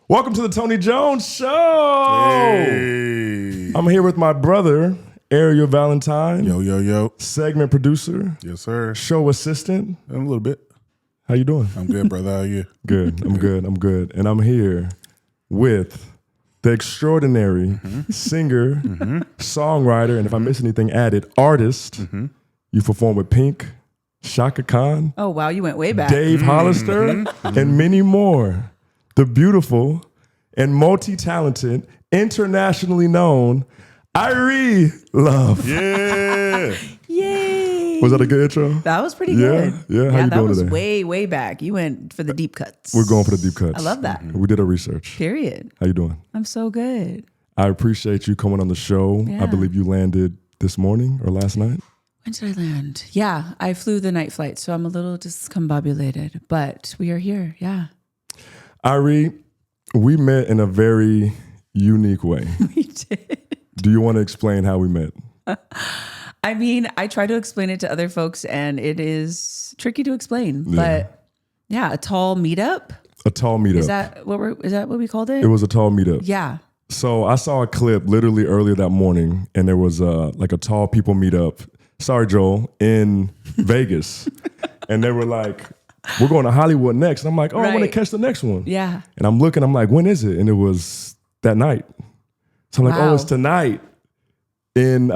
Welcome to the Tony Jones Show. Hey. I'm here with my brother, Irie Valentine. Yo. Segment producer. Yes, sir. Show assistant. A little bit. How you doing? I'm good, brother. How are you? Good. I'm good. And I'm here with the extraordinary singer, songwriter, and if I miss anything, added artist. You perform with Pink, Shaka Khan, Oh, wow. You went way back. Dave Hollister, and many more. The beautiful and multi-talented, internationally known Irie Love. Yeah. Yay. Was that a good intro? That was pretty Yeah? good. Yeah? How you that doing was today? way back. You went for the deep cuts. We're going for the deep cuts. I love that. We did our research. Period. How you doing? I'm so good. I appreciate you coming on the show. Yeah. I believe you landed this morning or last night. When did I land? Yeah, I flew the night flight, so I'm a little discombobulated, but we are here. Yeah. Irie, we met in a very unique way. We did. Do you want to explain how we met? I mean, I try to explain it to other folks, and it is tricky to explain. But yeah, a tall meetup. A tall meetup. Is that what we called it? It was a tall meetup. Yeah. So I saw a clip literally earlier that morning, and there was like a tall people meetup. Sorry, Joel, in Vegas, and they were like, "We're going to Hollywood next." And I'm like, "Oh, I want to Right. catch the next one." Yeah. And I'm looking. I'm like, "When is it?" And it was that night. So I'm like, Wow. "Oh, it's tonight." In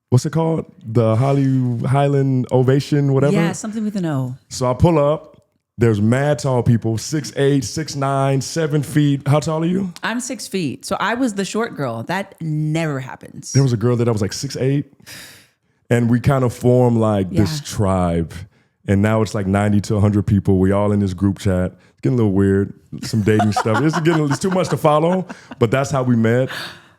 what's it called? The Highland Ovation, whatever. Yeah, something with an O. So I pull up. There's mad tall people, 6'8", 6'9", 7 feet. How tall are you? I'm 6 feet. So I was the short girl. That never happens. There was a girl that I was like 6'8", and we kind of formed like this Yeah. tribe. And now it's like 90 to 100 people. We all in this group chat. It's getting a little weird. Some dating stuff. It's too much to follow, but that's how we met.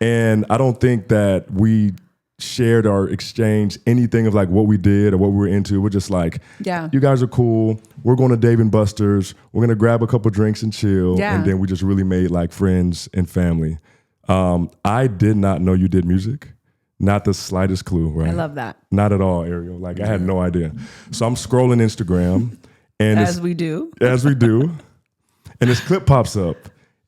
And I don't think that we shared or exchanged anything of like what we did or what we were into. We're just like, Yeah. you guys are cool. We're going to Dave and Buster's. We're going to grab a couple drinks and chill. Yeah. And then we just really made like friends and family. I did not know you did music. Not the slightest clue, right? I love that. Not at all, Ariel. Like I had no idea. So I'm scrolling Instagram and As we do. as we do, and this clip pops up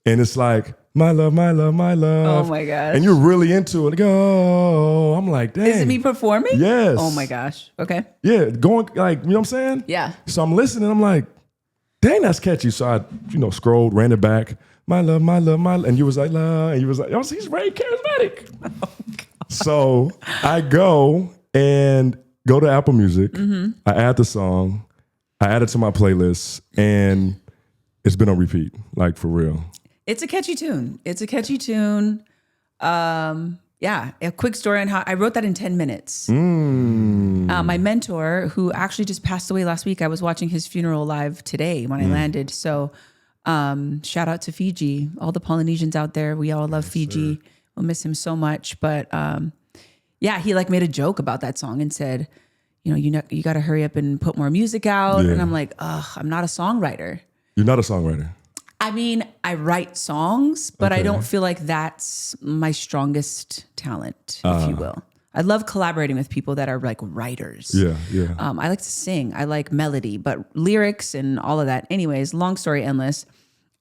and it's like, my love, my love, my love. Oh my gosh. And you're really into it. Go. I'm like, dang. Is it me performing? Yes. Oh my gosh. Okay. Yeah, going like, you know what I'm saying? Yeah. So I'm listening. I'm like, dang, that's catchy. So I, scrolled, ran it back. My love, my love, my love. And you was like, love. And you was like, oh, he's very charismatic. Oh, So I go to Apple Music. I add the song. I add it to my playlist. And it's been on repeat, like for real. It's a catchy tune. Yeah. A quick story on how I wrote that in 10 minutes. My mentor, who actually just passed away last week, I was watching his funeral live today when I landed. So shout out to Fiji, all the Polynesians out there. We all love Fiji. Sir. We'll miss him so much. But yeah, he like made a joke about that song and said, you got to hurry up and put more music out. Yeah. And I'm like, I'm not a songwriter. You're not a songwriter. I mean, I write songs, but Okay. I don't feel like that's my strongest talent, if you will. I love collaborating with people that are like writers. Yeah. I like to sing. I like melody, but lyrics and all of that. Anyways, long story endless.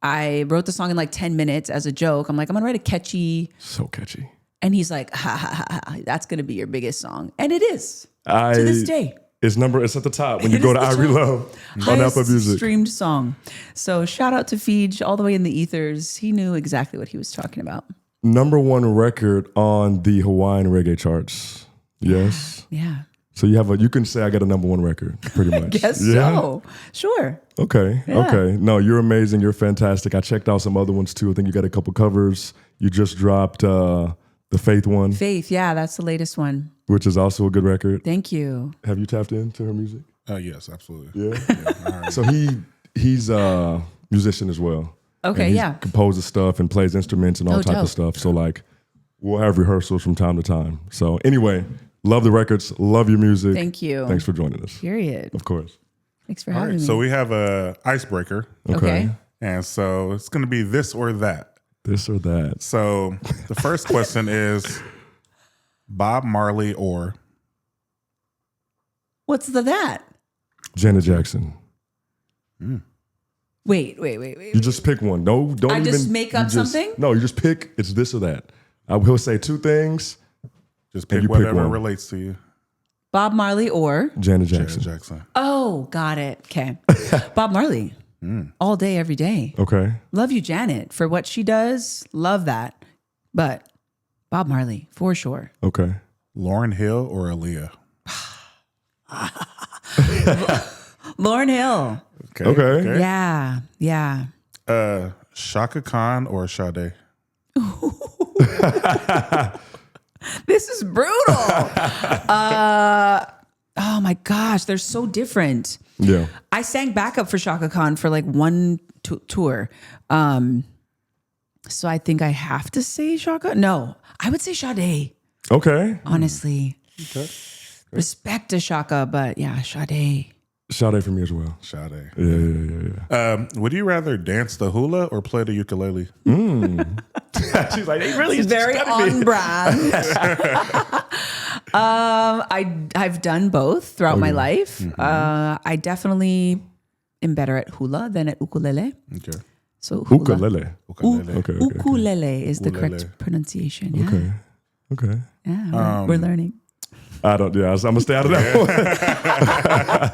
I wrote the song in like 10 minutes as a joke. I'm like, I'm going to write a catchy. So catchy. And he's like, ha, that's going to be your biggest song. And it is To this day. It's at the top when you It go is to the Irie top. Love on Highest Apple Music. streamed song. So shout out to Fiji, all the way in the ethers. He knew exactly what he was talking about. #1 record on the Hawaiian reggae charts. Yes. Yeah. So you can say I got a #1 record, pretty much. Guess Yeah? so. Sure. Okay. Yeah. Okay. No, you're amazing. You're fantastic. I checked out some other ones too. I think you got a couple covers. You just dropped the Faith one, Faith. Yeah, that's the latest one. which is also a good record. Thank you. Have you tapped into her music? Yes, absolutely. Yeah. All right. So he's a musician as well. Okay, And he yeah. composes stuff and plays instruments and all Oh, type dope. of stuff. So like we'll have rehearsals from time to time. So anyway, love the records, love your music. Thank you. Thanks for joining us. Period. Of course. Thanks for All having right. me. So we have a icebreaker, Okay. and so it's going to be this or that. This or that. So the first question is Bob Marley or What's that? Janet Jackson. Wait. You just pick one. No, don't I even. just make up something? No, you just pick. It's this or that. He'll say two things. Just pick you whatever one. relates to you. Bob Marley or Janet Jackson. Janet Jackson. Oh, got it. Okay. Bob Marley. All day, every day. Okay. Love you, Janet, for what she does. Love that. But Bob Marley, for sure. Okay. Lauryn Hill or Aaliyah? Lauryn Hill. Okay. Yeah. Shaka Khan or Sade? This is brutal. Oh my gosh, they're so different. Yeah. I sang backup for Shaka Khan for like one tour. So I think I have to say Shaka. No, I would say Sade. Okay. Honestly. Okay. Respect to Shaka, but yeah, Sade. Sade for me as well. Sade. Yeah. Would you rather dance the hula or play the ukulele? She's like, they really He's very on brand. I've done both throughout my life. I definitely am better at hula than at ukulele. Okay. So hula. Ukulele. Ukulele. Ukulele is the correct pronunciation. Yeah. Okay. Yeah, we're learning. I'm gonna stay out of that one.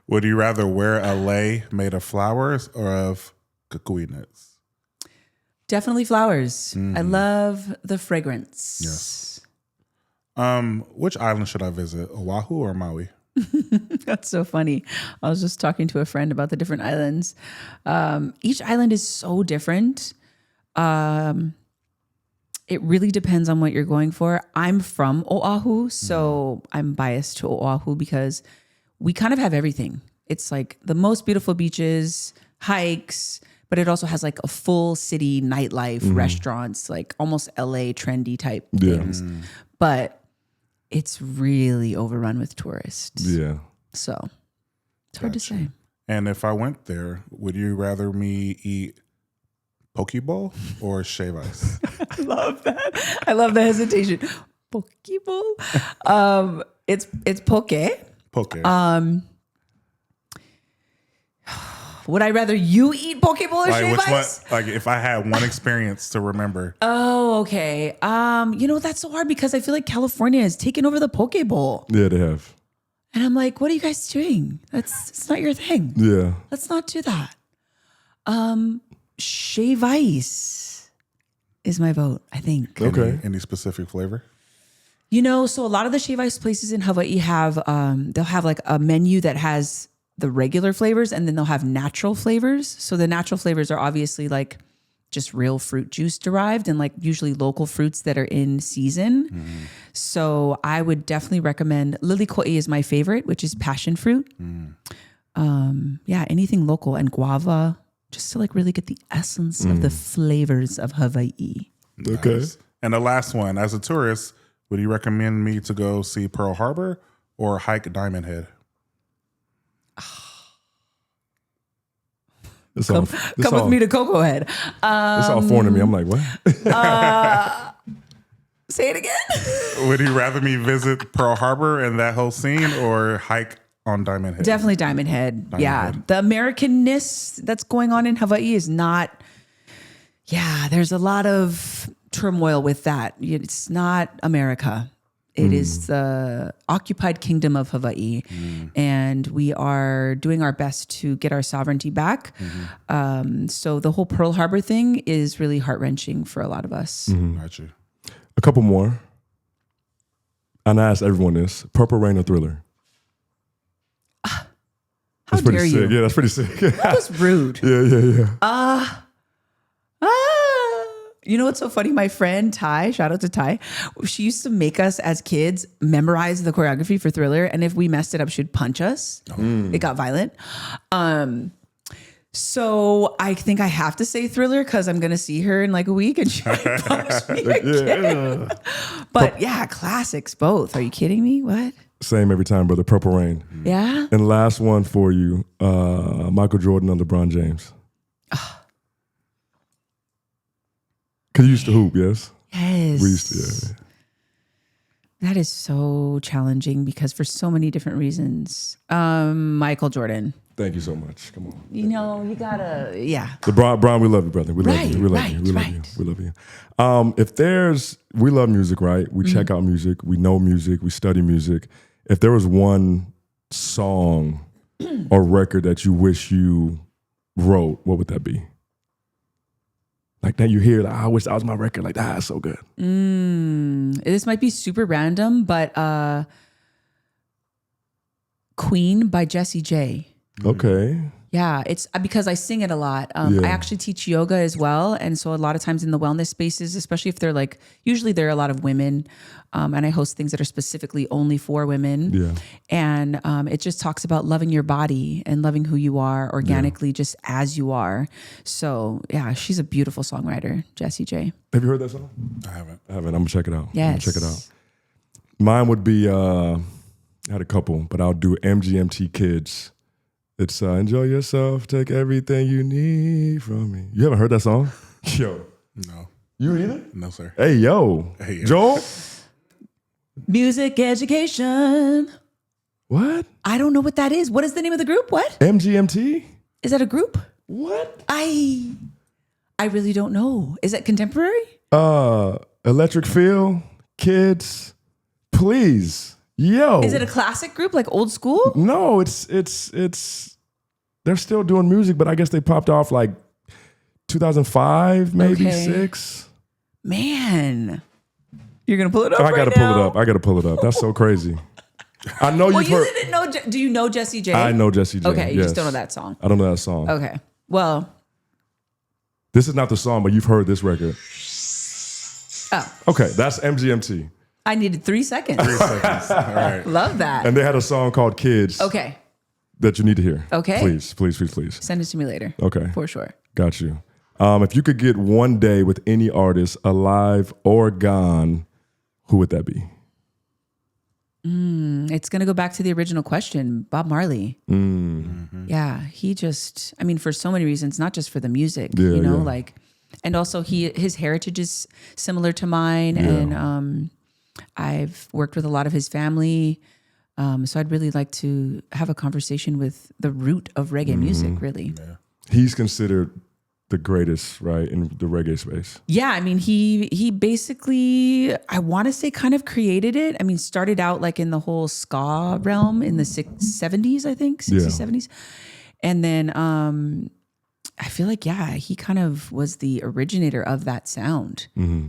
Would you rather wear a lei made of flowers or of kukui nuts? Definitely flowers. I love the fragrance. Yes. Which island should I visit? Oahu or Maui? That's so funny. I was just talking to a friend about the different islands. Each island is so different. It really depends on what you're going for. I'm from Oahu, so I'm biased to Oahu because we kind of have everything. It's like the most beautiful beaches, hikes, but it also has like a full city nightlife, restaurants, like almost LA trendy type things. But it's really overrun with tourists. Yeah. So it's hard to say. And if I went there, would you rather me eat poke bowl or shave ice? I love that. I love the hesitation. Poke bowl. It's poke. Poke. Would I rather you eat poke bowl or like shave which ice? one? Like if I had one experience to remember. Oh, okay. That's so hard because I feel like California has taken over the poke bowl. Yeah, they have. And I'm like, what are you guys doing? It's not your thing. Yeah. Let's not do that. Shave ice is my vote, I think. Okay. Any specific flavor? So a lot of the shave ice places in Hawaii have, they'll have like a menu that has the regular flavors and then they'll have natural flavors. So the natural flavors are obviously like just real fruit juice derived and like usually local fruits that are in season. So I would definitely recommend lilikoi is my favorite, which is passion fruit. Anything local and guava, just to like really get the essence of the flavors of Hawaii. Okay. Nice. And the last one, as a tourist, would you recommend me to go see Pearl Harbor or hike Diamond Head? Come with me to Cocoa Head. It's all foreign to me. I'm like, what? Say it again. Would you rather me visit Pearl Harbor and that whole scene or hike on Diamond Head? Definitely Diamond Head. Head. The Americanness that's going on in Hawaii is not. Yeah, there's a lot of turmoil with that. It's not America. It is the occupied kingdom of Hawaii. And we are doing our best to get our sovereignty back. So the whole Pearl Harbor thing is really heart-wrenching for a lot of us. Got you. A couple more. And I asked everyone this. Purple Rain or Thriller? How That's pretty dare sick. you? Yeah, that's pretty sick. That was rude. Yeah. You know what's so funny? My friend Ty, shout out to Ty, she used to make us as kids memorize the choreography for Thriller. And if we messed it up, she'd punch us. It got violent. So I think I have to say Thriller because I'm going to see her in like a week and she might punch me again. But yeah, classics both. Are you kidding me? What? Same every time, brother. Purple Rain. Yeah? And last one for you. Michael Jordan or LeBron James? Because you used to hoop, yes? Yes. We used to, yeah. That is so challenging because for so many different reasons. Michael Jordan. Thank you so much. Come on. You know, you gotta, yeah. So Brian, we love you, brother. We love you. We love Right, you. We love right. you. We love you. We love music, right? We check out music. We know music. We study music. If there was one song or record that you wish you wrote, what would that be? Like that you hear, like, I wish that was my record. Like, that's so good. This might be super random, but Queen by Jessie J. Okay. Yeah, it's because I sing it a lot. Yeah. I actually teach yoga as well. And so a lot of times in the wellness spaces, especially if they're like, usually there are a lot of women, and I host things that are specifically only for women. Yeah. And it just talks about loving your body and loving who you are organically, just as you are. So yeah, she's a beautiful songwriter, Jessie J. Have you heard that song? I haven't. I haven't. I'm gonna check it out. Yes. I'm gonna check it out. Mine would be, I had a couple, but I'll do MGMT Kids. It's enjoy yourself, take everything you need from me. You haven't heard that song? Yo. No. You either? No, sir. Hey, yo. Hey, yo. Joel? Music education. What? I don't know what that is. What is the name of the group? What? MGMT? Is that a group? What? I really don't know. Is that contemporary? Electric Feel, Kids, please. Yo. Is it a classic group, like old school? No, it's they're still doing music, but I guess they popped off like 2005, maybe Okay. 6. Man. You're going to pull it up I gotta right pull now? it up. I gotta pull it up. That's so crazy. I know Well, you've you heard. didn't know. Do you know Jessie J? I know Jessie J. Okay, you yes. just don't know that song. I don't know that song. Okay. Well, This is not the song, but you've heard this record. oh, Okay, that's MGMT. I needed 3 seconds. 3 seconds. All right. Love that. And they had a song called Kids Okay. that you need to hear. Okay. Please, please, please, please. Send it to me later. Okay. For sure. Got you. If you could get one day with any artist, alive or gone, who would that be? It's going to go back to the original question, Bob Marley. Yeah, he just, I mean, for so many reasons, not just for the music, Yeah, you know, yeah. like, and also his heritage is similar to mine. Yeah. And I've worked with a lot of his family. So I'd really like to have a conversation with the root of reggae music, really. He's considered the greatest, right, in the reggae space. Yeah, I mean, he basically, I want to say, kind of created it. I mean, started out like in the whole ska realm in the 70s, I think, 60s, Yeah. 70s. And then I feel like, yeah, he kind of was the originator of that sound.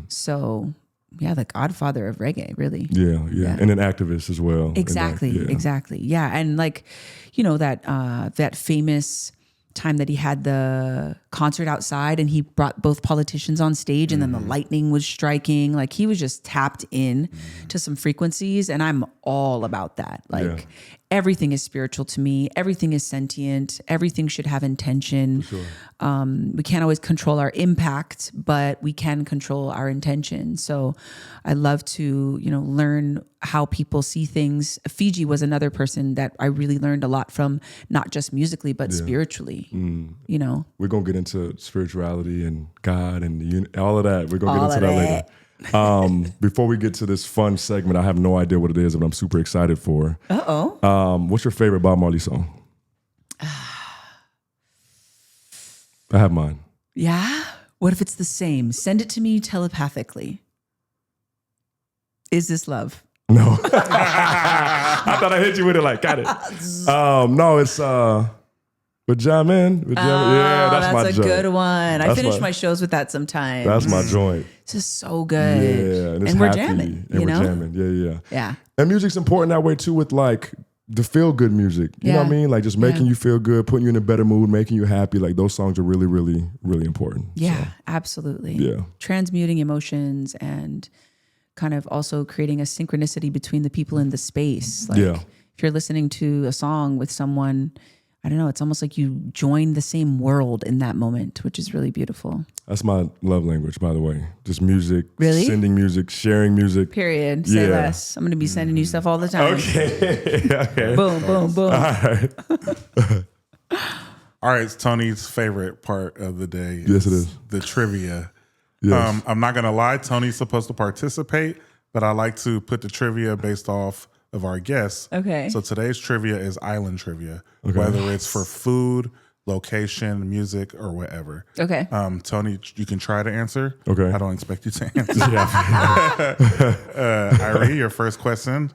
So, yeah, the godfather of reggae, really. Yeah, yeah. And an activist as well. Exactly, And exactly. Yeah, and like, you know, that famous time that he had the concert outside and he brought both politicians on stage and then the lightning was striking. Like he was just tapped in to some frequencies, and I'm all about that. Like Yeah. everything is spiritual to me. Everything is sentient. Everything should have intention. Sure. We can't always control our impact, but we can control our intention. So I love to, you know, learn how people see things. Fiji was another person that I really learned a lot from, not just musically, but spiritually, you know. We're going to get into spirituality and God and all of that. We're going to All get into of that later. Before we get to this fun segment, I have no idea what it is, but I'm super excited for. What's your favorite Bob Marley song? I have mine. Yeah. What if it's the same? Send it to me telepathically. Is this love? No. I thought I hit you with it like, got it. No, it's with Jamin. Yeah, that's my a joint. good one. I That's finish my- my shows with that sometimes. That's my joint. It's just so Yeah, good. it's And we're happy, jamming, and you we're know? jamming. Yeah, yeah. Yeah. And music's important that way too, with like the feel good music. You know what I Yeah. mean? Like just making Yeah. you feel good, putting you in a better mood, making you happy. Like those songs are really, really, really important. Yeah, absolutely. Yeah. Transmuting emotions and kind of also creating a synchronicity between the people in the space. Like Yeah. if you're listening to a song with someone, I don't know, it's almost like you join the same world in that moment, which is really beautiful. That's my love language, by the way. Just music, Really? sending music, sharing music. Period. Say Yeah. less. I'm going to be sending you stuff all the time. Okay. Okay. Boom, boom, boom. All right. All right, it's Tony's favorite part of the day. Yes, it is. The trivia. Yes. I'm not going to lie. Tony's supposed to participate, but I like to put the trivia based off of our guests. Okay. So today's trivia is island trivia, whether it's for food, location, music, or whatever. Okay. Tony, you can try to answer. Okay. I don't expect you to answer. Yeah. Irie, your first question.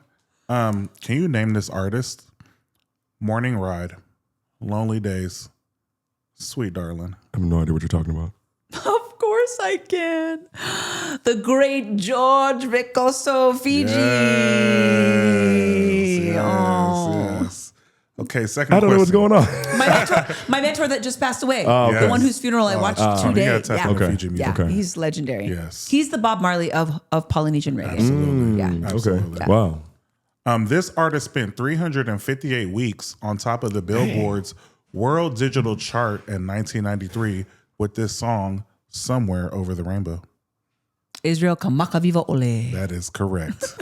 Can you name this artist? Morning Ride, Lonely Days, Sweet Darling. I have no idea what you're talking about. Of course I can. The great George Vicoso, Fiji. Yes. Okay, second I don't know what's question. going on. My mentor that just passed away. okay. The one whose funeral I watched today. Yeah, technical Okay. Fiji music. Yeah, Okay. he's legendary. Yes. He's the Bob Marley of Polynesian reggae. Absolutely. Yeah. Absolutely. Okay. Wow. This artist spent 358 weeks on top of the Billboard's World Digital Chart in 1993 with this song, Somewhere Over the Rainbow. Israel Kamaka Viva Ole. That is correct.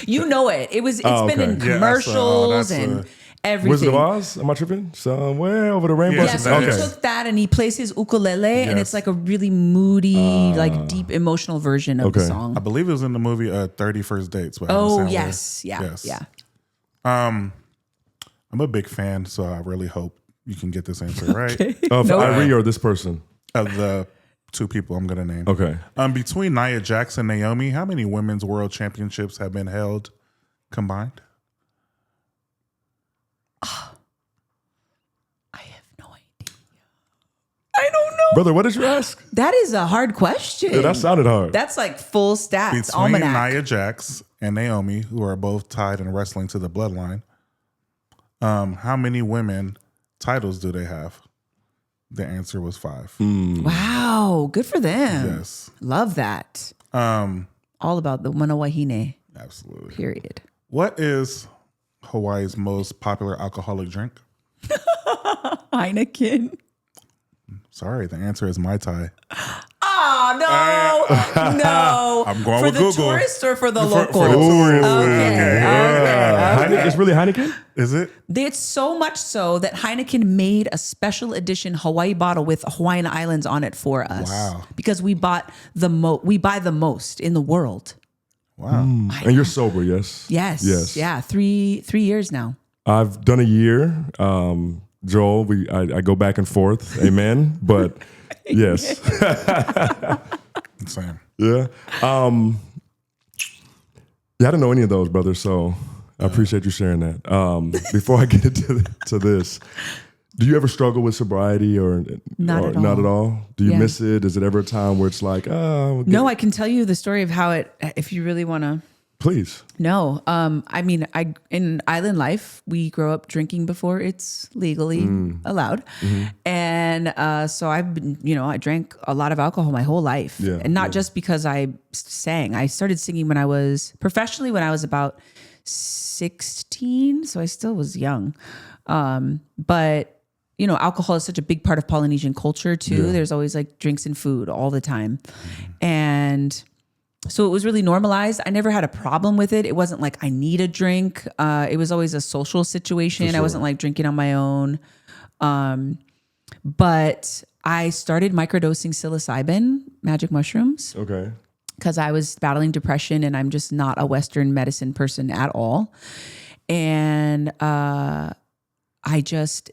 You know it. It's been in Yeah, commercials that's and Wizard everything. of Oz? Am I tripping? Somewhere over the rainbow. Yeah, so he okay. took that and he plays his ukulele, and it's like a really moody, like deep emotional version of the Okay. song. I believe it was in the movie 31st Dates. With Adam Oh, Sandler. yes. Yeah. Yes. Yeah. I'm a big fan, so I really hope you can get this answer right. Of No. Irie or this person? Of the two people I'm going to name. Okay. Between Nia Jax and Naomi, how many women's world championships have been held combined? I have no idea. I don't know. Brother, what did you ask? That is a hard question. Yeah, that sounded hard. That's like full stats. Between Almanac. Nia Jax and Naomi, who are both tied in wrestling to the bloodline, how many women titles do they have? The answer was 5. Wow. Good for them. Yes. Love that. Um, All about the Manawahine, absolutely. period. What is Hawaii's most popular alcoholic drink? Heineken. Sorry, the answer is Mai Tai. Oh, no. No. I'm going for with the Google. tourist or for the For local? the tourists. Okay. Heineken, it's really Heineken? Is it? It's so much so that Heineken made a special edition Hawaii bottle with Hawaiian Islands on it for us. Wow. Because we bought we buy the most in the world. Wow. And you're sober, yes? Yes. Yes. Yeah. 3 years now. I've done a year. Joel, I go back and forth. Amen. But yes. Same. Yeah. Yeah, I didn't know any of those, brother. So I appreciate you sharing that. Before I get into this, do you ever struggle with sobriety or Not at all. Not at all? Do you Yeah. miss it? Is it ever a time where it's like, oh, No, I can tell you the story of how it, if you really want to. please. No. I mean, in island life, we grow up drinking before it's legally allowed. And so I've been, I drank a lot of alcohol my whole life. Yeah, And not just because I sang. I started singing professionally when I was about 16. So I still was young. But alcohol is such a big part of Polynesian culture too. Yeah. There's always like drinks and food all the time. And so it was really normalized. I never had a problem with it. It wasn't like I need a drink. It was always a social situation. For sure. I wasn't like drinking on my own. But I started microdosing psilocybin, magic mushrooms, Okay. because I was battling depression and I'm just not a Western medicine person at all. And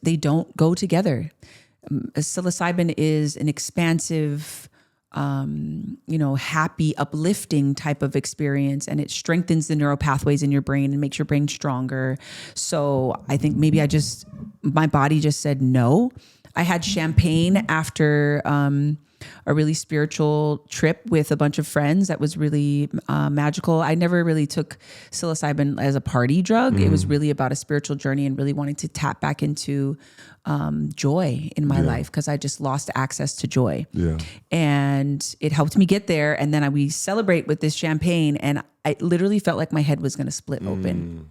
they don't go together. Psilocybin is an expansive, happy, uplifting type of experience, and it strengthens the neural pathways in your brain and makes your brain stronger. So I think maybe my body just said no. I had champagne after a really spiritual trip with a bunch of friends that was really magical. I never really took psilocybin as a party drug. It was really about a spiritual journey and really wanting to tap back into joy in my life, because I just lost access to joy. Yeah. And it helped me get there. And then we celebrate with this champagne, and I literally felt like my head was going to split open.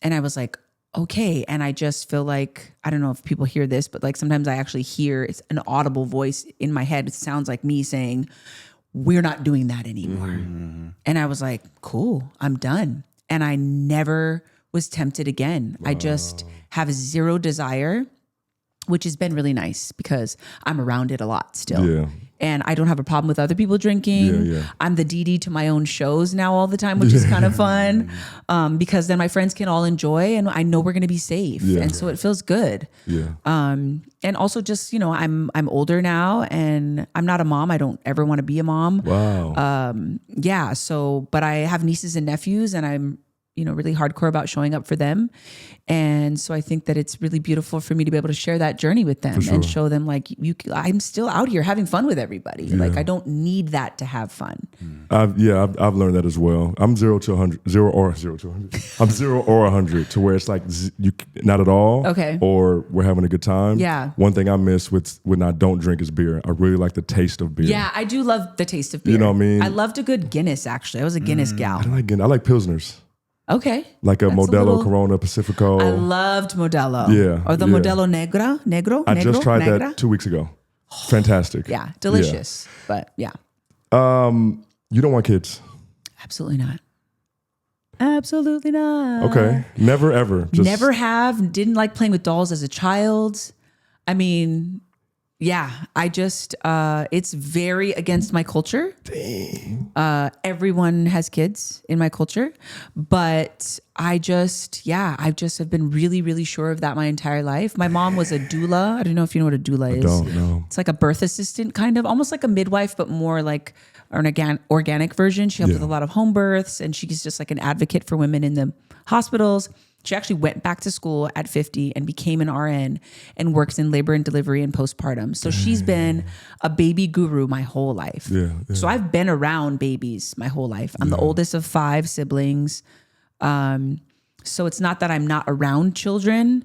And I was like, okay. And I just feel like, I don't know if people hear this, but like sometimes I actually hear it's an audible voice in my head. It sounds like me saying, we're not doing that anymore. And I was like, cool, I'm done. And I never was tempted again. I just have zero desire, which has been really nice because I'm around it a lot still. Yeah. And I don't have a problem with other people drinking. Yeah. I'm the DD to my own shows now all the time, which is kind of fun, because then my friends can all enjoy, and I know we're going to be safe, and so it feels good. Yeah. And also just, I'm older now, and I'm not a mom. I don't ever want to be a mom. Wow. But I have nieces and nephews, and I'm really hardcore about showing up for them. And so I think that it's really beautiful for me to be able to share that journey with them and show them like, I'm still out here having fun with everybody. Yeah. Like I don't need that to have fun. I've learned that as well. I'm 0 to 100, 0 or 0 to 100. I'm 0 or 100 to where it's like you not at all. Okay. Or we're having a good time. Yeah. One thing I miss when I don't drink is beer. I really like the taste of beer. Yeah, I do love the taste of beer. You know what I mean? I loved a good Guinness, actually. I was a Guinness gal. I like Pilsners. Okay. Like a That's Modelo, Corona, Pacifico. I loved Modelo. Yeah, Or the yeah. Modelo Negro. I just tried Negra? that 2 weeks ago. Fantastic. Yeah, delicious. But yeah, You don't want kids. absolutely not. Absolutely not. Okay. Never ever. Just Never have. Didn't like playing with dolls as a child. I mean, yeah, I just, it's very against my culture. Dang. Everyone has kids in my culture, but I just have been really, really sure of that my entire life. My mom was a doula. I don't know if you know what a doula is. Don't know. It's like a birth assistant, kind of almost like a midwife, but more like an organic version. She helped with a lot of home births, and she's just like an advocate for women in the hospitals. She actually went back to school at 50 and became an RN and works in labor and delivery and postpartum. So she's been a baby guru my whole life. Yeah. So I've been around babies my whole life. I'm the oldest of 5 siblings. So it's not that I'm not around children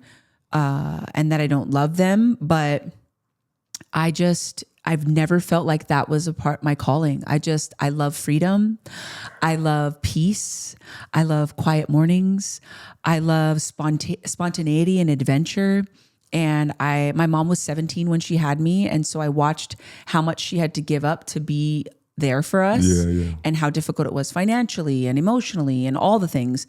and that I don't love them, but I've never felt like that was my calling. I love freedom. I love peace. I love quiet mornings. I love spontaneity and adventure. And my mom was 17 when she had me. And so I watched how much she had to give up to be there for us and how difficult it was financially and emotionally and all the things.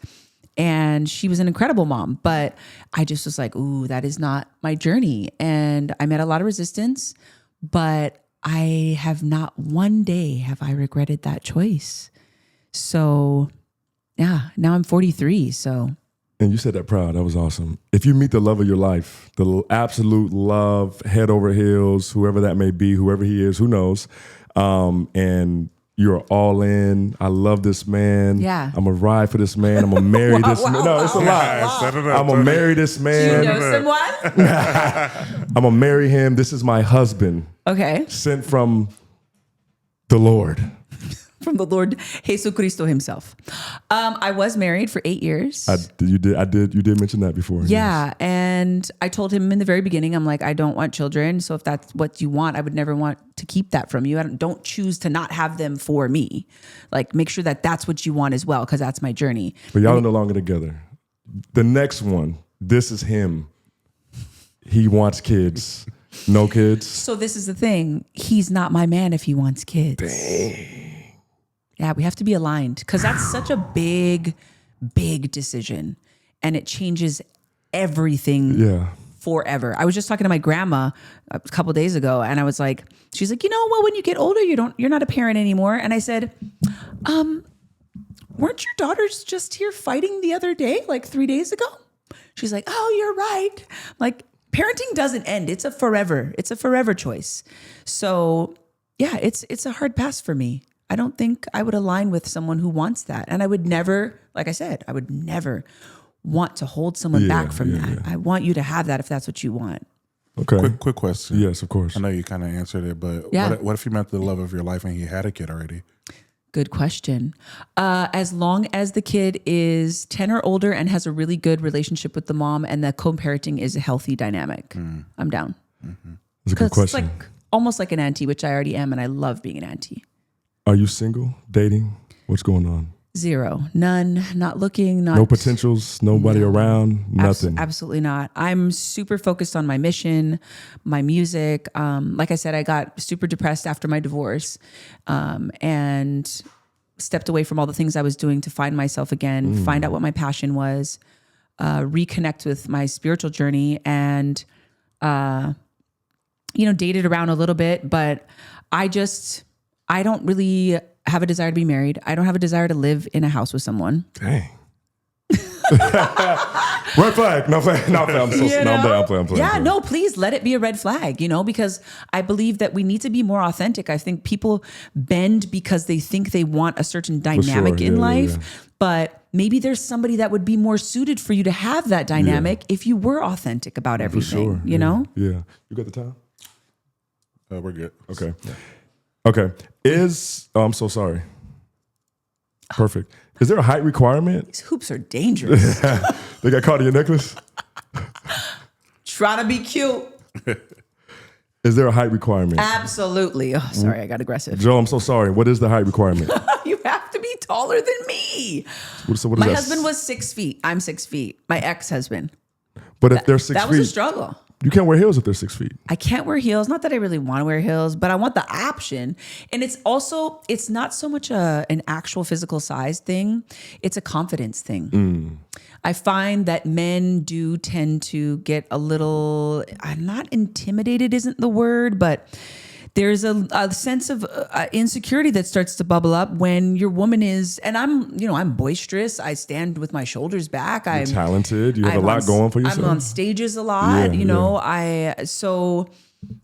And she was an incredible mom, but I just was like, ooh, that is not my journey. And I met a lot of resistance, but I have not one day have I regretted that choice. So yeah, now I'm 43. So. And you said that proud. That was awesome. If you meet the love of your life, the absolute love, head over heels, whoever that may be, whoever he is, who knows, and you're all in. I love this man. Yeah. I'm going to ride for this man. I'm going to marry this man. No, it's a lot. I'm going to marry this man. Do you know someone? I'm going to marry him. This is my husband. Okay. Sent from the Lord. From the Lord Jesus Cristo himself. I was married for 8 years. You did mention that before. Yeah. Yes. And I told him in the very beginning, I'm like, I don't want children. So if that's what you want, I would never want to keep that from you. Don't choose to not have them for me. Like make sure that that's what you want as well. Cause that's my journey. But y'all are no longer together. The next one, this is him. He wants kids. No kids. So this is the thing. He's not my man if he wants kids. Dang. Yeah, we have to be aligned because that's such a big, big decision, and it changes everything forever. I was just talking to my grandma a couple of days ago, and I was like, she's like, well, when you get older, you're not a parent anymore. And I said, weren't your daughters just here fighting the other day, like 3 days ago? She's like, oh, you're right. Like parenting doesn't end. It's a forever choice. So yeah, it's a hard pass for me. I don't think I would align with someone who wants that. And I would never, like I said, I would never want to hold someone back from that. Yeah. I want you to have that if that's what you want. Okay. Quick question. Yes, of course. I know you kind of answered it, but what if you met the love of your life and he had a kid already? Good question. As long as the kid is 10 or older and has a really good relationship with the mom and the co-parenting is a healthy dynamic, I'm down. Mm-hmm. That's a good question. It's like almost like an auntie, which I already am, and I love being an auntie. Are you single? Dating? What's going on? 0. None. Not looking. No potentials? Nobody around? Nothing? Absolutely not. I'm super focused on my mission, my music. Like I said, I got super depressed after my divorce and stepped away from all the things I was doing to find myself again, find out what my passion was, reconnect with my spiritual journey, and dated around a little bit, but I don't really have a desire to be married. I don't have a desire to live in a house with someone. Dang. Red flag. No, I'm playing. Yeah, no, please let it be a red flag, because I believe that we need to be more authentic. I think people bend because they think they want a certain dynamic in life, but maybe there's somebody that would be more suited for you to have that dynamic if you were authentic about everything, you know? Yeah. You got the time? We're good. Okay. Yeah. Okay. I'm so sorry. Perfect. Is there a height requirement? These hoops are dangerous. They got caught in your necklace? Try to be cute. Is there a height requirement? Absolutely. Oh, sorry, I got aggressive. Joe, I'm so sorry. What is the height requirement? You have to be taller than me. So what is My that? husband was 6 feet. I'm 6 feet. My ex-husband. But if they're 6 feet, that was a struggle. You can't wear heels if they're 6 feet. I can't wear heels. Not that I really want to wear heels, but I want the option. And it's not so much an actual physical size thing. It's a confidence thing. I find that men do tend to get a little, I'm not intimidated isn't the word, but there's a sense of insecurity that starts to bubble up when your woman is, and I'm boisterous. I stand with my shoulders back. You're talented. You have a lot going for yourself. I'm on stages a lot. Yeah. So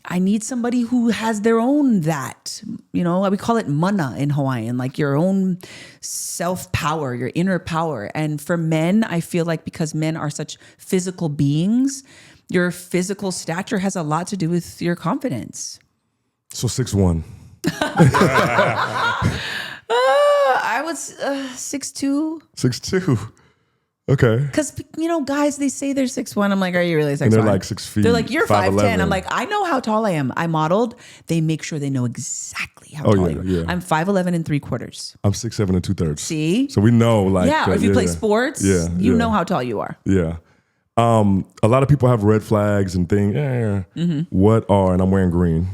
I need somebody who has their own that. We call it mana in Hawaiian, like your own self-power, your inner power. And for men, I feel like because men are such physical beings, your physical stature has a lot to do with your confidence. So 6'1". I was 6'2". 6'2". Okay. Because, guys, they say they're 6'1". I'm like, are you really 6'1"? And they're like 6 feet. They're like, you're 5'10". 5'11". I'm like, I know how tall I am. I modeled. They make sure they know exactly how tall you are. Yeah. I'm 5'11" and 3/4. I'm 6'7" and 2/3. See? So we know, like, or if you play sports, you know how tall you are. Yeah. A lot of people have red flags and things. What are, and I'm wearing green.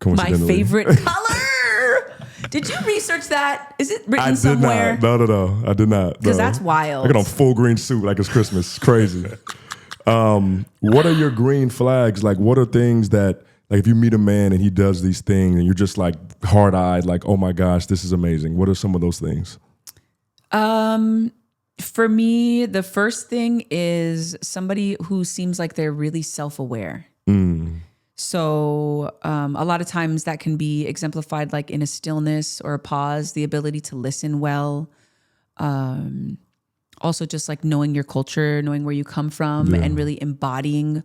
My favorite color. Did you research that? Is it written somewhere? No. I did not. Because that's wild. I got on full green suit like it's Christmas. It's crazy. What are your green flags? Like, what are things that, like, if you meet a man and he does these things and you're just like hard-eyed, like, oh my gosh, this is amazing. What are some of those things? For me, the first thing is somebody who seems like they're really self-aware. So a lot of times that can be exemplified like in a stillness or a pause, the ability to listen well. Also just like knowing your culture, knowing where you come from and really embodying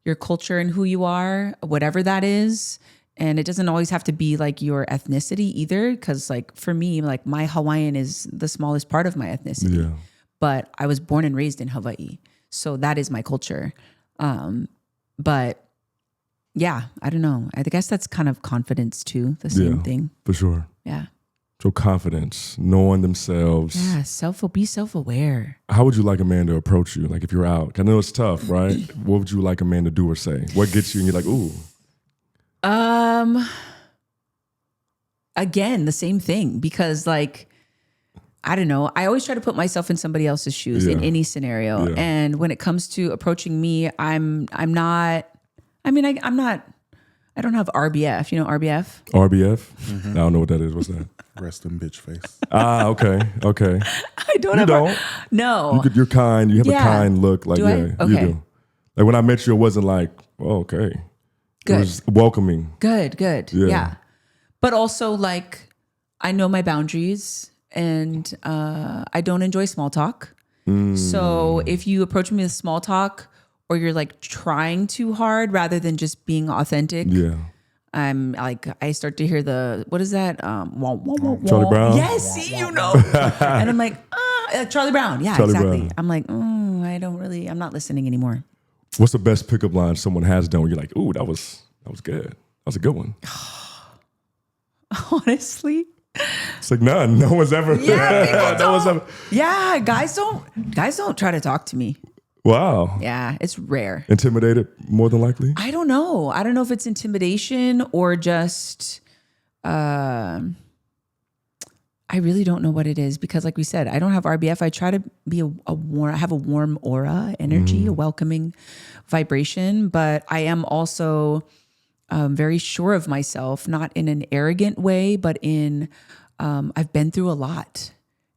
your culture and who you are, whatever that is. And it doesn't always have to be like your ethnicity either. Cause like for me, like my Hawaiian is the smallest part of my ethnicity. Yeah. But I was born and raised in Hawaii. So that is my culture. But yeah, I don't know. I guess that's kind of confidence too. The same thing. For sure. Yeah. So confidence, knowing themselves. Yeah, be self-aware. How would you like a man to approach you? Like if you're out, I know it's tough, right? What would you like a man to do or say? What gets you and you're like, ooh. Again, the same thing because like, I don't know. I always try to put myself in somebody else's shoes in any scenario. Yeah. And when it comes to approaching me, I'm not, I don't have RBF. You know RBF? RBF? Mm-hmm. I don't know what that is. What's that? Rest in bitch face. Okay. I don't you don't? No. You're kind. You have a kind look. Like, do I? Okay. You do. Like when I met you, it wasn't like, oh, okay. Good. It was welcoming. Good. Yeah. But also like, I know my boundaries and I don't enjoy small talk. So if you approach me with small talk or you're like trying too hard rather than just being authentic, I'm like, I start to hear what is that? Charlie Brown? Yes, see, you know. And I'm like, Charlie Brown. Yeah, Charlie exactly. Brown. I'm like, I'm not listening anymore. What's the best pickup line someone has done where you're like, ooh, that was good. That was a good one. Honestly. It's like none. No one's ever. Yeah, guys don't try to talk to me. Wow. Yeah, it's rare. Intimidated, more than likely? I don't know. I don't know if it's intimidation or just, I really don't know what it is because like we said, I don't have RBF. I try to be I have a warm aura, energy, a welcoming vibration, but I am also very sure of myself, not in an arrogant way, but in I've been through a lot.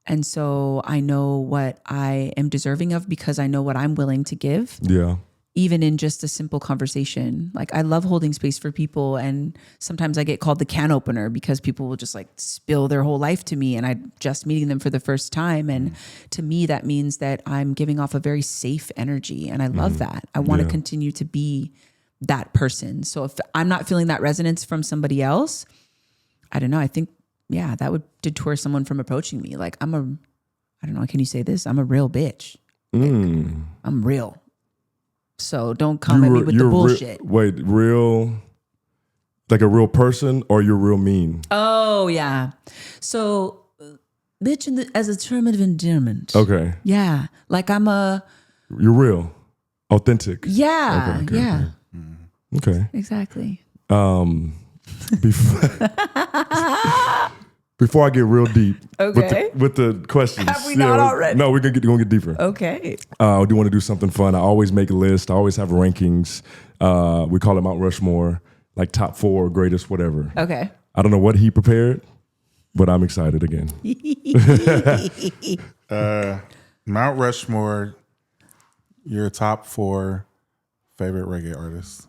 And so I know what I am deserving of because I know what I'm willing to give. Yeah. Even in just a simple conversation. Like I love holding space for people. And sometimes I get called the can opener because people will just like spill their whole life to me and I'm just meeting them for the first time. And to me, that means that I'm giving off a very safe energy. And I love that. I want to continue to be that person. So if I'm not feeling that resonance from somebody else, I don't know. I think, that would deter someone from approaching me. Like I don't know, can you say this? I'm a real bitch. Like, I'm real. So don't come at me with the bullshit. Real, like a real person or you're real mean? Oh, yeah. So bitch as a term of endearment. Okay. Yeah. Like You're real, authentic. Yeah. Okay. Yeah. Okay. Exactly. Before I get real deep Okay. with the questions. Have we not already? No, we're going to get deeper. Okay. I do want to do something fun. I always make a list. I always have rankings. We call it Mount Rushmore, like top 4 greatest whatever. Okay. I don't know what he prepared, but I'm excited again. Mount Rushmore, your top 4 favorite reggae artists.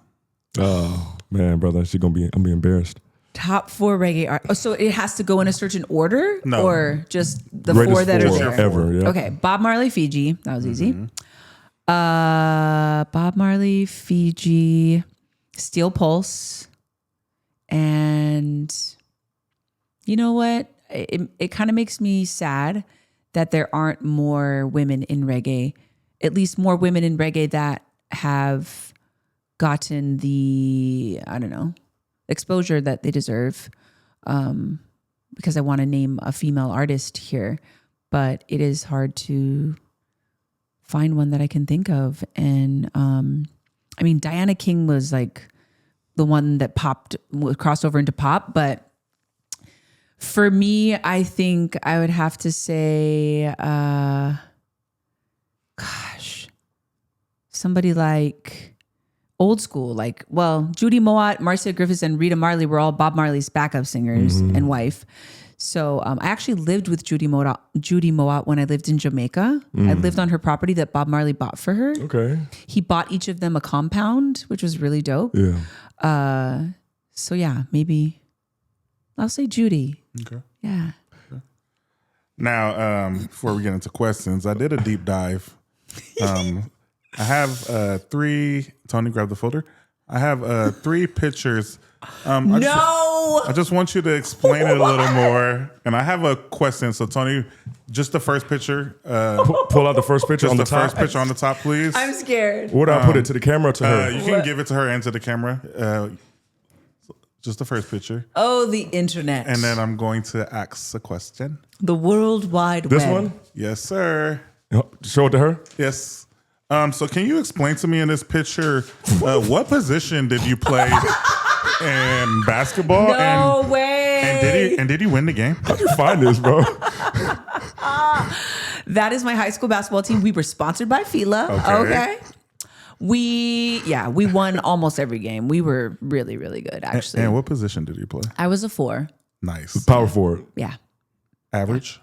Oh, man, brother. I'm going to be embarrassed. Top 4 reggae art. Oh, so it has to go in a certain order? No. Or just the Greatest 4 that are 4 there? ever, yeah. Okay. Bob Marley, Fiji. That was easy. Bob Marley, Fiji, Steel Pulse. And you know what? It kind of makes me sad that there aren't more women in reggae, at least more women in reggae that have gotten the, exposure that they deserve. Because I want to name a female artist here, but it is hard to find one that I can think of. And Diana King was like the one that crossed over into pop, but for me, I think I would have to say, somebody like old school, Judy Mowatt, Marcia Griffiths, and Rita Marley were all Bob Marley's backup singers and wife. So I actually lived with Judy Mowatt when I lived in Jamaica. I lived on her property that Bob Marley bought for her. Okay. He bought each of them a compound, which was really dope. Yeah. So yeah, maybe I'll say Judy. Okay. Yeah. Now, before we get into questions, I did a deep dive. I have 3. Tony, grab the folder. I have 3 pictures. I just want you to explain it a little more. And I have a question. So, Tony, just the first picture. Pull out the first picture on the top. First picture on the top, please. I'm scared. Where do I put it? To the camera or to her? You can give it to her and to the camera. Just the first picture. Oh, the internet. And then I'm going to ask a question. The World Wide Web. This one? Yes, sir. Show it to her? Yes. So can you explain to me in this picture, what position did you play in basketball? No way. And did he win the game? How'd you find this, bro? That is my high school basketball team. We were sponsored by Fila. Okay. We won almost every game. We were really, really good, actually. And what position did you play? I was a 4. Nice. Power forward. Yeah. Average?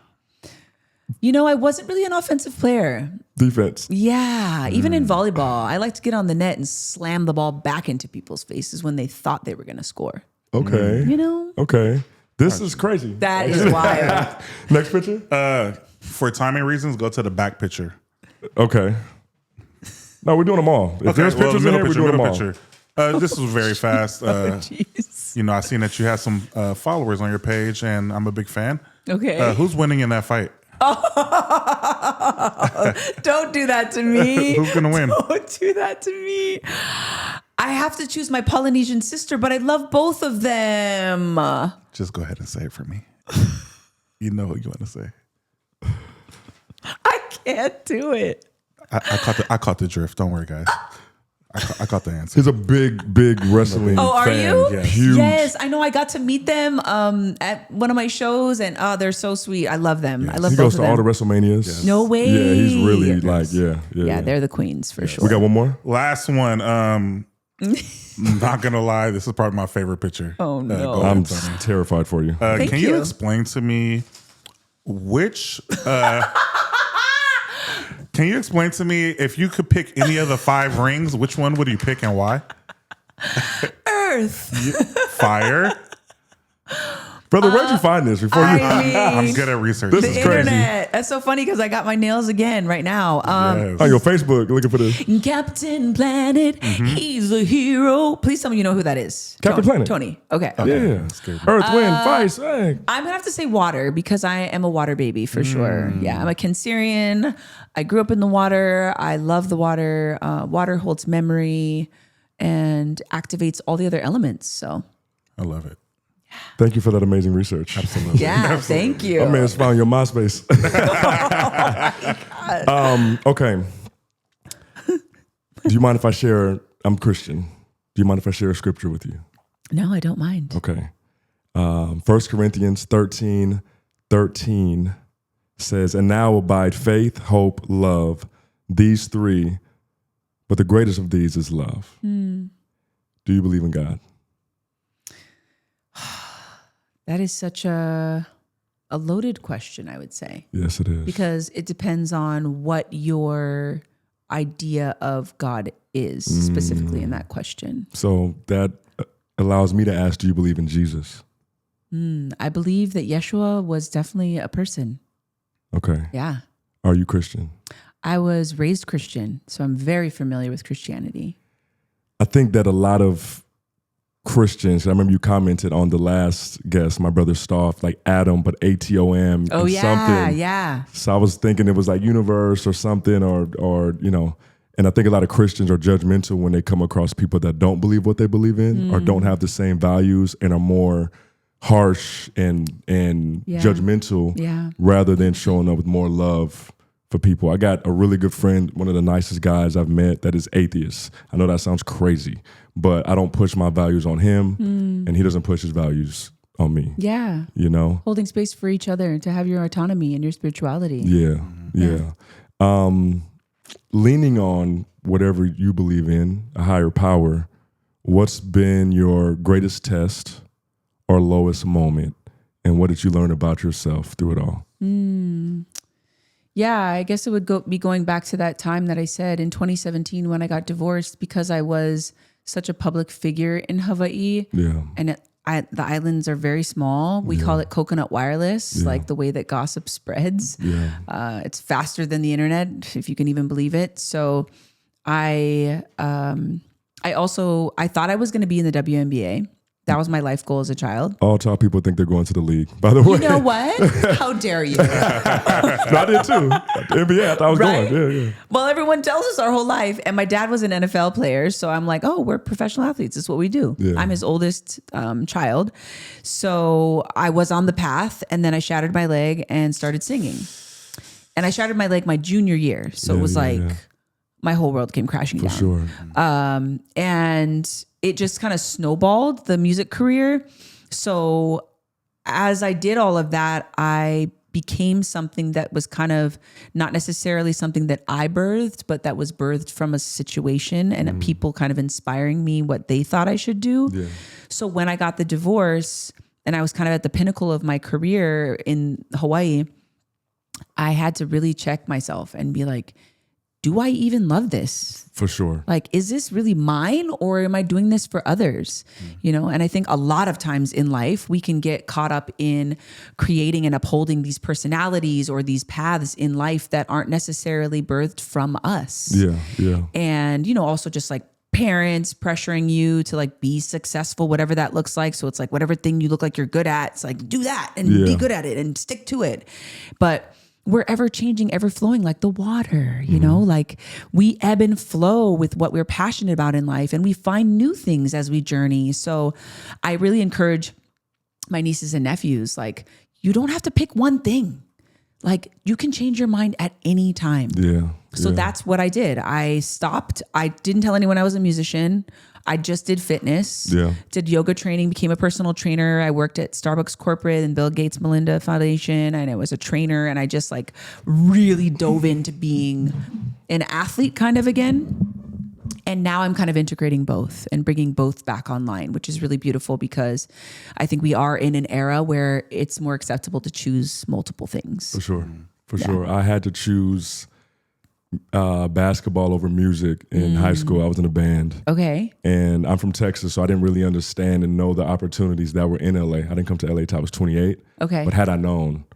I wasn't really an offensive player. Defense. Yeah. Even in volleyball, I like to get on the net and slam the ball back into people's faces when they thought they were going to score. Okay. Okay. This is crazy. That is wild. Next picture? For timing reasons, go to the back picture. Okay. No, we're doing them all. If there's pictures in here, we're doing them all. This was very fast. I seen that you had some followers on your page, and I'm a big fan. Okay. Who's winning in that fight? Don't do that to me. Who's going to win? Don't do that to me. I have to choose my Polynesian sister, but I love both of them. Just go ahead and say it for me. You know what you want to say. I can't do it. I caught the drift. Don't worry, guys. I caught the answer. He's a big wrestling fan. Oh, are you? Yes. Huge. Yes, I know. I got to meet them at one of my shows, and they're so sweet. I love them. Yes. I love He both goes of to all them. the WrestleManias. Yes. No way. Yeah, he's really Yes. yeah. Yeah, they're the queens for sure. We got one more? Last one. I'm not going to lie. This is probably my favorite picture. Oh, no. Go ahead, I'm Tony. terrified for you. Can you you. explain to me which... can you explain to me if you could pick any of the 5 rings, which one would you pick and why? Earth. Fire. Brother, where'd you find this before you? I'm good at research. This The is crazy. internet. That's so funny because I got my nails again right now. Yes. On your Facebook, looking for this. Captain Planet, he's a hero. Please tell me you know who that is. Captain Planet. Tony. Okay. Yeah. That's good. Earth, wind, fire, hey. I'm gonna have to say water because I am a water baby for sure. Yeah, I'm a Cancerian. I grew up in the water. I love the water. Water holds memory and activates all the other elements. So I love it. Thank you for that amazing research. Absolutely. yeah, thank you. My man's found your MySpace. Okay. Do you mind if I share? I'm Christian. Do you mind if I share a scripture with you? No, I don't mind. Okay. 1 Corinthians 13:13 says, "And now abide faith, hope, love, these 3, but the greatest of these is love." Do you believe in God? That is such a loaded question, I would say, Yes, it is. because it depends on what your idea of God is specifically in that question. So that allows me to ask, do you believe in Jesus? I believe that Yeshua was definitely a person. Okay. Yeah. Are you Christian? I was raised Christian, so I'm very familiar with Christianity. I think that a lot of Christians, I remember you commented on the last guest, my brother Stoff, like Adam, but ATOM. Oh, and yeah, something. yeah. So I was thinking it was like universe or something, or you know, and I think a lot of Christians are judgmental when they come across people that don't believe what they believe in or don't have the same values and are more harsh and judgmental Yeah. rather than showing up with more love for people. I got a really good friend, one of the nicest guys I've met that is atheist. I know that sounds crazy, but I don't push my values on him and he doesn't push his values on me. Yeah. You know? Holding space for each other to have your autonomy and your spirituality. Yeah. Leaning on whatever you believe in, a higher power, what's been your greatest test or lowest moment? And what did you learn about yourself through it all? Yeah, I guess it would be going back to that time that I said in 2017 when I got divorced because I was such a public figure in Hawaii. Yeah. And the islands are very small. We call it coconut wireless, like the way that gossip spreads. Yeah. It's faster than the internet, if you can even believe it. So I thought I was going to be in the WNBA. That was my life goal as a child. All tall people think they're going to the league, by the way. You know what? How dare you? No, I did too. The NBA, I thought I was Right? going. Yeah. Well, everyone tells us our whole life. And my dad was an NFL player. So I'm like, oh, we're professional athletes. This is what we do. Yeah. I'm his oldest child. So I was on the path and then I shattered my leg and started singing. And I shattered my leg my junior year. So it was my whole world came crashing down. For sure. And it just kind of snowballed the music career. So as I did all of that, I became something that was kind of not necessarily something that I birthed, but that was birthed from a situation and people kind of inspiring me what they thought I should do. Yeah. So when I got the divorce and I was kind of at the pinnacle of my career in Hawaii, I had to really check myself and be like, do I even love this? For sure. Like, is this really mine or am I doing this for others? You know, and I think a lot of times in life, we can get caught up in creating and upholding these personalities or these paths in life that aren't necessarily birthed from us. Yeah. And, you know, also just like parents pressuring you to like be successful, whatever that looks like. So it's like whatever thing you look like you're good at, it's like do that and be good at it and stick to it. But we're ever changing, ever flowing like the water, you know, like we ebb and flow with what we're passionate about in life and we find new things as we journey. So I really encourage my nieces and nephews, like, you don't have to pick one thing. Like you can change your mind at any time. Yeah. So that's what I did. I stopped. I didn't tell anyone I was a musician. I just did fitness, did yoga training, became a personal trainer. I worked at Starbucks corporate and Bill Gates Melinda Foundation. And I was a trainer and I just like really dove into being an athlete kind of again. And now I'm kind of integrating both and bringing both back online, which is really beautiful because I think we are in an era where it's more acceptable to choose multiple things. For sure. I had to choose basketball over music in high school. I was in a band. Okay. And I'm from Texas, so I didn't really understand and know the opportunities that were in LA. I didn't come to LA till I was 28. Okay. But had I known,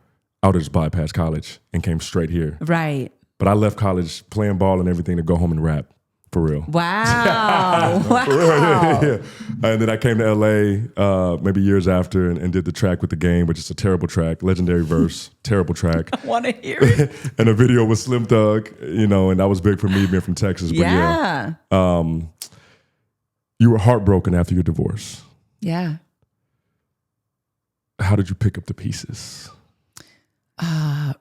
I would have just bypassed college and came straight here. Right. But I left college playing ball and everything to go home and rap. For real. Wow. Wow. Yeah. And then I came to LA maybe years after and did the track with The Game, which is a terrible track, legendary verse, terrible track. I want to hear it. And a video with Slim Thug, you know, and that was big for me being from Texas. But Yeah. You were heartbroken after your divorce. Yeah. How did you pick up the pieces?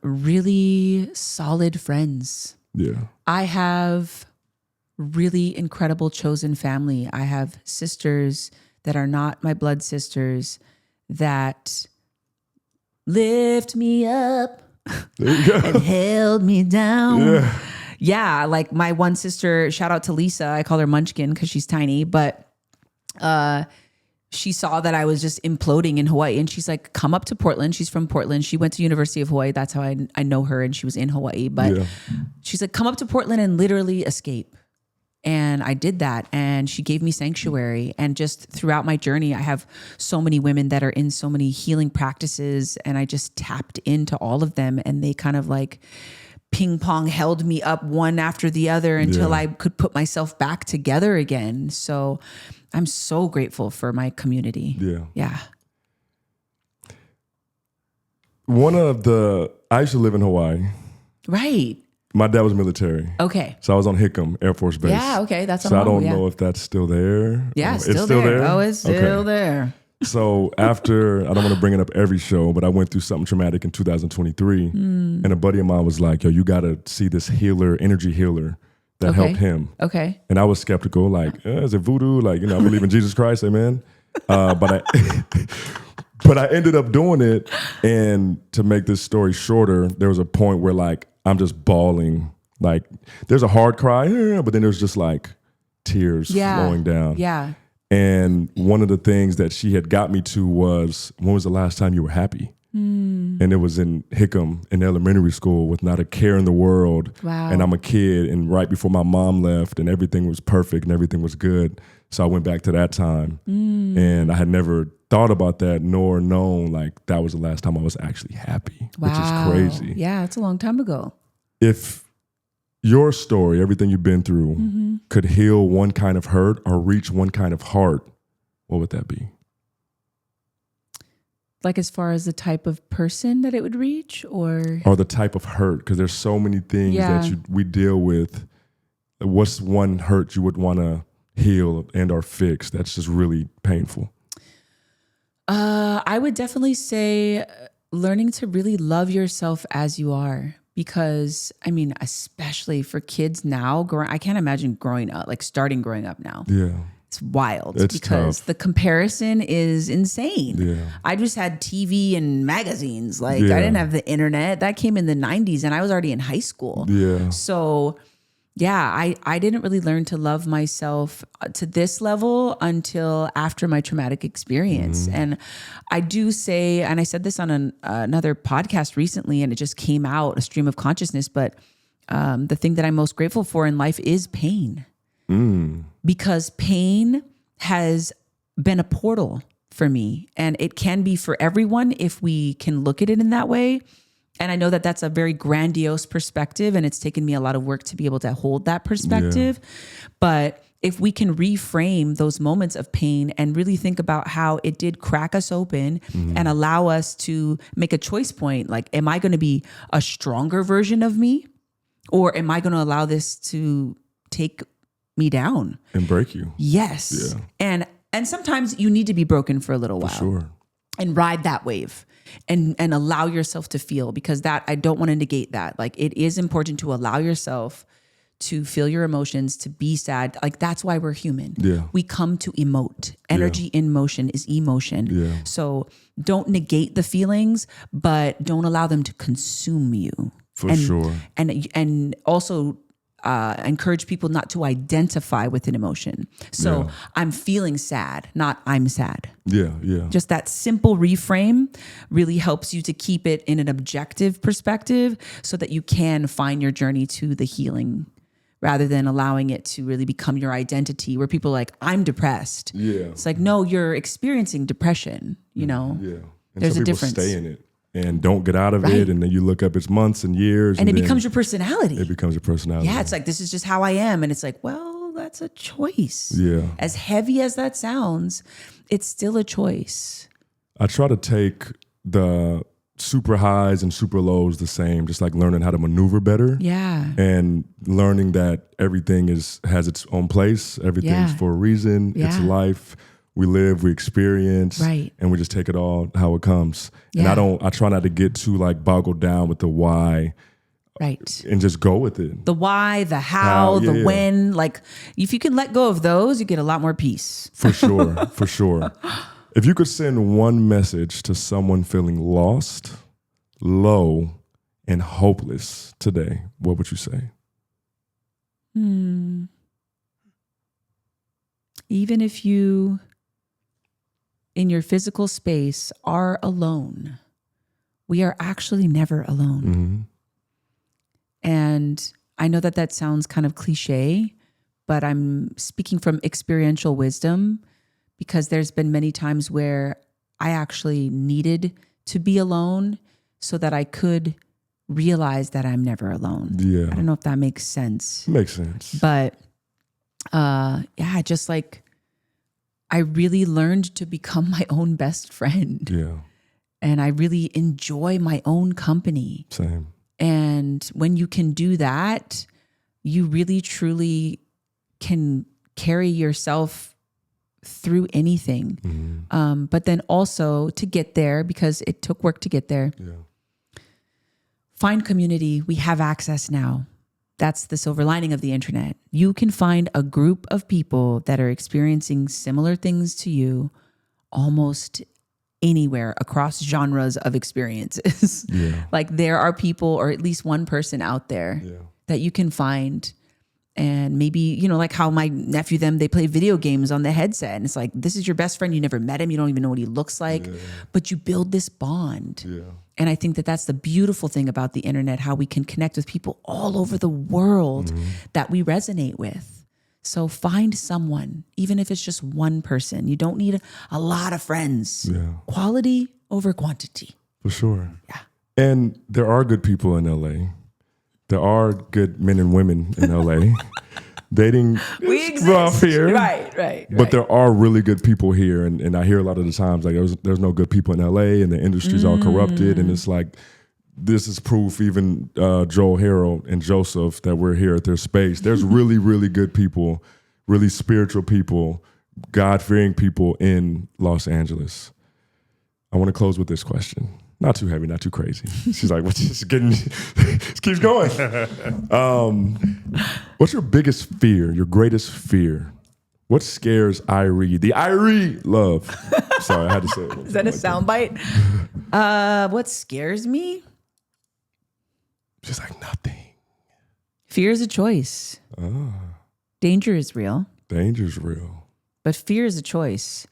Really solid friends. Yeah. I have really incredible chosen family. I have sisters that are not my blood sisters that lift me up and held me down. Yeah, like my one sister, shout out to Lisa. I call her Munchkin because she's tiny, but she saw that I was just imploding in Hawaii and she's like, come up to Portland. She's from Portland. She went to University of Hawaii. That's how I know her, and she was in Hawaii. But she's like, come up to Portland and literally escape. And I did that, and she gave me sanctuary. And just throughout my journey, I have so many women that are in so many healing practices, and I just tapped into all of them, and they kind of like ping pong held me up one after the other until I could put myself back together again. So I'm so grateful for my community. Yeah. I used to live in Hawaii. Right. My dad was military. Okay. So I was on Hickam Air Force Base. Yeah, okay. That's so I don't know if that's still there. Yeah, it's still there. Oh, it's still there. So after, I don't want to bring it up every show, but I went through something traumatic in 2023. And a buddy of mine was like, yo, you got to see this healer, energy healer that helped him. Okay. And I was skeptical, like, is it voodoo? Like, you know, I believe in Jesus Christ, amen. But I ended up doing it. And to make this story shorter, there was a point where like, I'm just bawling. Like there's a hard cry, but then there's just like tears flowing down. Yeah. And one of the things that she had got me to was, when was the last time you were happy? And it was in Hickam in elementary school with not a care in the world. Wow. And I'm a kid, and right before my mom left, and everything was perfect and everything was good. So I went back to that time. And I had never thought about that nor known like that was the last time I was actually happy, which is crazy. Yeah, it's a long time ago. If your story, everything you've been through, could heal one kind of hurt or reach one kind of heart, what would that be? Like as far as the type of person that it would reach, or the type of hurt, because there's so many things that we deal with. What's one hurt you would want to heal and or fix that's just really painful? I would definitely say learning to really love yourself as you are. Because I mean, especially for kids now, I can't imagine growing up now. Yeah. It's wild. It's because tough. The comparison is insane. Yeah. I just had TV and magazines. Like I didn't have the internet. That came in the 90s and I was already in high school. Yeah. So yeah, I didn't really learn to love myself to this level until after my traumatic experience. And I do say, and I said this on another podcast recently, and it just came out, a stream of consciousness, but the thing that I'm most grateful for in life is pain. Because pain has been a portal for me, and it can be for everyone if we can look at it in that way. And I know that that's a very grandiose perspective, and it's taken me a lot of work to be able to hold that perspective. But if we can reframe those moments of pain and really think about how it did crack us open and allow us to make a choice point, like, am I going to be a stronger version of me, or am I going to allow this to take me down and break you? Yes. Yeah. And sometimes you need to be broken for a little while. Sure. And ride that wave and allow yourself to feel, because that, I don't want to negate that. Like, it is important to allow yourself to feel your emotions, to be sad. Like, that's why we're human. Yeah. We come to emote. Energy in motion is emotion. Yeah. So don't negate the feelings, but don't allow them to consume you. For sure. And also encourage people not to identify with an emotion. So I'm feeling sad, not I'm sad. Yeah. Just that simple reframe really helps you to keep it in an objective perspective so that you can find your journey to the healing rather than allowing it to really become your identity where people are like, I'm depressed. Yeah. It's like, no, you're experiencing depression, you know? Yeah. And there's some a people difference. stay in it and don't get out of it. And then you look up, it's months and years. And it becomes your personality. It becomes your personality. Yeah, it's like, this is just how I am. And it's like, well, that's a choice. Yeah. As heavy as that sounds, it's still a choice. I try to take the super highs and super lows the same, just like learning how to maneuver better. Yeah. And learning that everything has its own place. Everything's for a reason. It's life. We live, we experience, and we just take it all how it comes. And I try not to get too like boggled down with the why. Right. And just go with it. The why, the how, the when. Like, if you can let go of those, you get a lot more peace. For sure. For sure. If you could send one message to someone feeling lost, low, and hopeless today, what would you say? Even if you, in your physical space, are alone, we are actually never alone. Mm-hmm. And I know that sounds kind of cliche, but I'm speaking from experiential wisdom because there's been many times where I actually needed to be alone so that I could realize that I'm never alone. Yeah. I don't know if that makes sense. Makes sense. But just like I really learned to become my own best friend. Yeah. And I really enjoy my own company. Same. And when you can do that, you really truly can carry yourself through anything. Mm-hmm. But then also to get there, because it took work to get there, find community. We have access now. That's the silver lining of the internet. You can find a group of people that are experiencing similar things to you almost anywhere across genres of experiences. Like there are people, or at least one person out there that you can find. And maybe, you know, like how my nephew, they play video games on the headset. And it's like, this is your best friend. You never met him. You don't even know what he looks like. But you build this bond. And I think that that's the beautiful thing about the internet, how we can connect with people all over the world that we resonate with. So find someone, even if it's just one person. You don't need a lot of friends. Quality over quantity. For sure. Yeah. And there are good people in LA. There are good men and women in LA. Dating is rough here. Right. But there are really good people here. And I hear a lot of the times, like, there's no good people in LA and the industry's all corrupted. And it's like, this is proof, even Joel Harrell and Joseph, that we're here at their space. There's really, really good people, really spiritual people, God-fearing people in Los Angeles. I want to close with this question. Not too heavy, not too crazy. She's like, what's this getting? It keeps going. What's your biggest fear, your greatest fear? What scares Irie? The Irie Love. Sorry, I had to say it. Is that a soundbite? What scares me? She's like, nothing. Fear is a choice. Danger is real. Danger's real. But fear is a choice.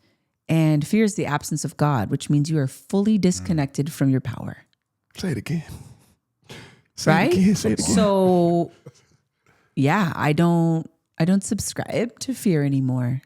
And fear is the absence of God, which means you are fully disconnected from your power. Say it again. Right? Say it again. So, yeah, I don't subscribe to fear anymore.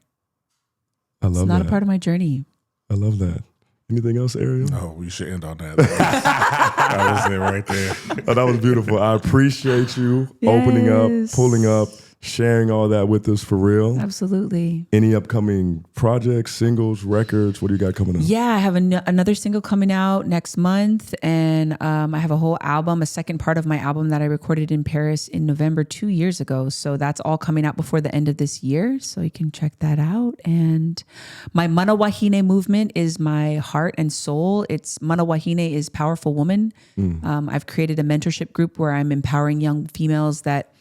I love that. It's not a part of my journey. I love that. Anything else, Ariel? No, we should end on that. That was it right there. Oh, that was beautiful. I appreciate you opening up, pulling up, sharing all that with us for real. Absolutely. Any upcoming projects, singles, records? What do you got coming up? Yeah, I have another single coming out next month. And I have a whole album, a second part of my album that I recorded in Paris in November 2 years ago. So that's all coming out before the end of this year. So you can check that out. And my Mana Wahine movement is my heart and soul. It's Mana Wahine is Powerful Woman. I've created a mentorship group where I'm empowering young females that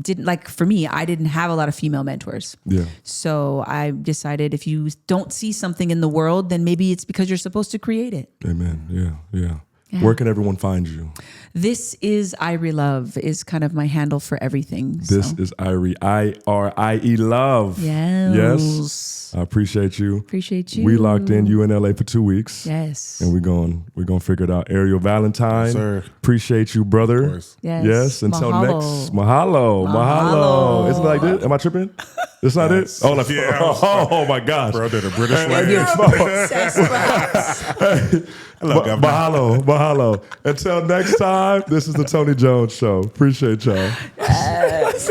didn't, like, for me, I didn't have a lot of female mentors. Yeah. So I decided if you don't see something in the world, then maybe it's because you're supposed to create it. Amen. Yeah. Yeah. Where can everyone find you? This is Irie Love is kind of my handle for everything. This is Irie, Irie Love. Yes. I appreciate you. Appreciate you. We locked in. You in LA for 2 weeks. Yes. And we're gonna figure it out. Ariel Valentine. Yes, sir. Appreciate you, brother. Of course. Yes. Until Mahalo. next. Mahalo. Isn't it like this? Am I tripping? It's not it? Oh, like, oh my gosh. Bro did a British way. Hello, Governor. Mahalo. Until next time, this is the Tony Jones Show. Appreciate y'all. Yes.